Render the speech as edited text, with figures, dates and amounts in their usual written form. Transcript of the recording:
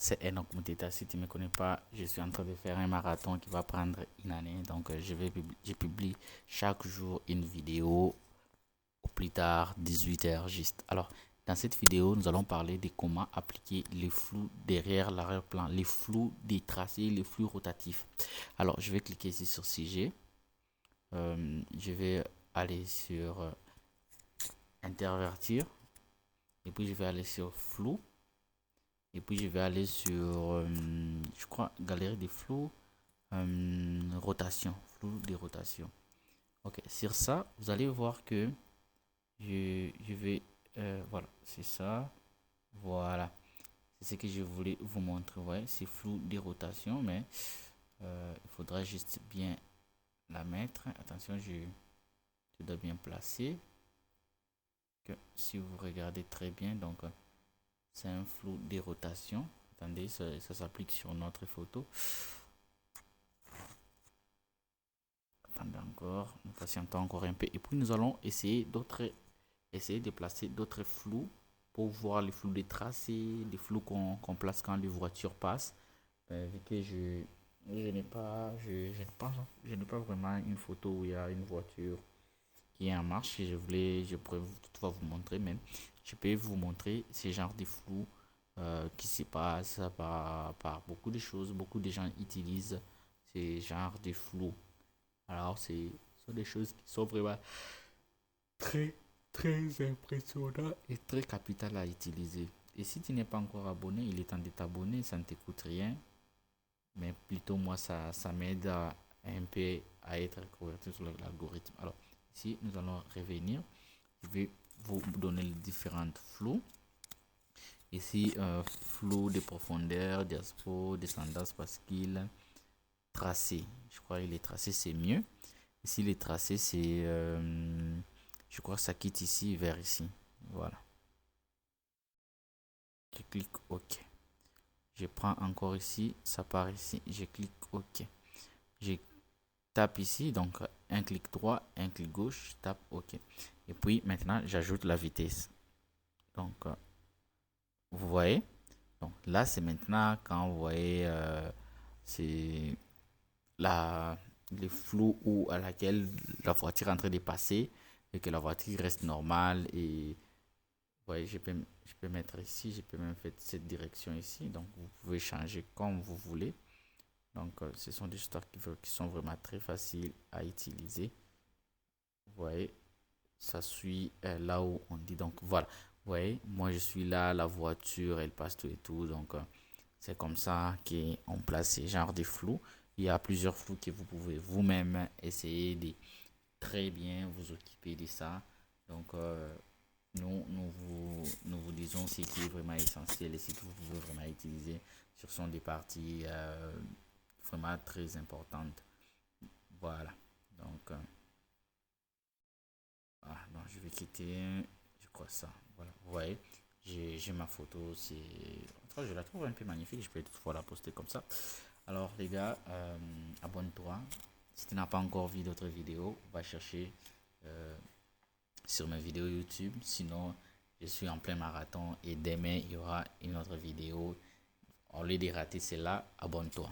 c'est Enoch Mouteta. Si tu ne me connais pas, je suis en train de faire un marathon qui va prendre une année. Donc, je publie chaque jour une vidéo au plus tard 18h juste. Alors, dans cette vidéo, nous allons parler de comment appliquer les flous derrière l'arrière-plan, les flous des tracés, les flous rotatifs. Alors, je vais cliquer ici sur sujet. Je vais aller sur intervertir. Et puis, je vais aller sur flou. Et puis, je vais aller sur, je crois, galerie des flous, rotation, flou des rotations. Ok, sur ça, vous allez voir que je vais, voilà, c'est ça. Voilà, c'est ce que je voulais vous montrer. Ouais, c'est flou des rotations, mais il faudra juste bien la mettre. Attention, je dois bien placer. Que si vous regardez très bien, donc c'est un flou des rotations. Attendez, ça s'applique sur notre photo. Attendez encore, nous patientons encore un peu. Et puis nous allons essayer de placer d'autres flous pour voir les flous des tracés, les flous qu'on place quand les voitures passent. Vu que je n'ai pas vraiment une photo où il y a une voiture qui est en marche. Je pourrais toutefois vous montrer, mais je peux vous montrer ce genre de flou qui se passe par beaucoup de choses. Beaucoup de gens utilisent ce genre de flou. Alors, ce sont des choses qui sont vraiment très, très impressionnantes et très capitales à utiliser. Et si tu n'es pas encore abonné, il est temps de t'abonner, ça ne te coûte rien. Mais plutôt, moi, ça m'aide un peu à être converti sur l'algorithme. Alors, ici, nous allons revenir. Je vais vous donner les différentes flous. Ici, flou de profondeur, diaspo, descendance pasquille, tracé. Je crois que les tracés, c'est mieux. Ici, les tracés, c'est... je crois que ça quitte ici vers ici. Voilà. Je clique OK. Je prends encore ici, ça part ici. Je clique OK. Je tape ici, donc un clic droit, un clic gauche, je tape OK. Et puis maintenant, j'ajoute la vitesse. Donc, vous voyez. Donc là, c'est maintenant quand vous voyez, c'est la, les flous où, à laquelle la voiture est en train de passer et que la voiture reste normale. Et vous voyez, je peux mettre ici, je peux même faire cette direction ici. Donc, vous pouvez changer comme vous voulez. Donc, ce sont des stocks qui sont vraiment très faciles à utiliser. Vous voyez, ça suit là où on dit. Donc, voilà. Vous voyez, moi, je suis là, la voiture, elle passe tout et tout. Donc, c'est comme ça qu'on place ce genre de flou. Il y a plusieurs flous que vous pouvez vous-même essayer de très bien vous occuper de ça. Donc, nous vous disons ce qui est vraiment essentiel et ce que vous pouvez vraiment utiliser. Ce sont des parties vraiment très importantes. Voilà. Donc, donc je vais quitter. Je crois ça. Voilà. Vous voyez, j'ai ma photo. Je la trouve un peu magnifique. Je peux toutefois la poster comme ça. Alors, les gars, abonne-toi. Si tu n'as pas encore vu d'autres vidéos, va chercher sur mes vidéos YouTube. Sinon, je suis en plein marathon et demain, il y aura une autre vidéo. Au lieu de rater celle-là, abonne-toi.